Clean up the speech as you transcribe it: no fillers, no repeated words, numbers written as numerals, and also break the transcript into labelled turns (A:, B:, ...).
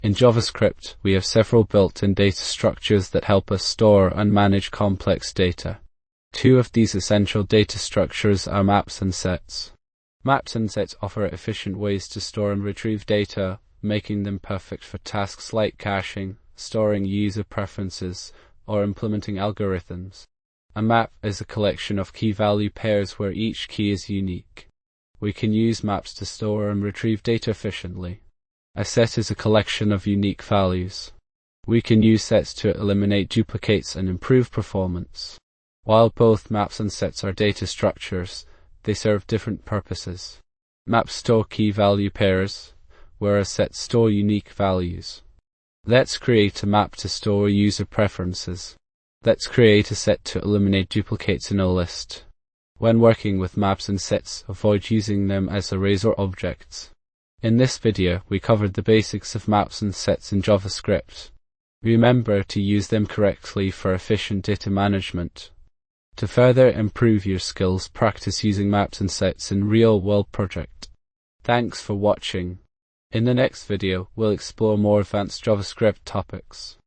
A: In JavaScript, we have several built-in data structures that help us store and manage complex data. Two of these essential data structures are maps and sets. Maps and sets offer efficient ways to store and retrieve data, making them perfect for tasks like caching, storing user preferences, or implementing algorithms. A map is a collection of key-value pairs where each key is unique. We can use maps to store and retrieve data efficiently. A set is a collection of unique values. We can use sets to eliminate duplicates and improve performance. While both maps and sets are data structures, they serve different purposes. Maps store key-value pairs, whereas sets store unique values. Let's create a map to store user preferences. Let's create a set to eliminate duplicates in a list. When working with maps and sets, avoid using them as arrays or objects. In this video, we covered the basics of maps and sets in JavaScript. Remember to use them correctly for efficient data management. To further improve your skills, practice using maps and sets in real-world projects. Thanks for watching. In the next video, we'll explore more advanced JavaScript topics.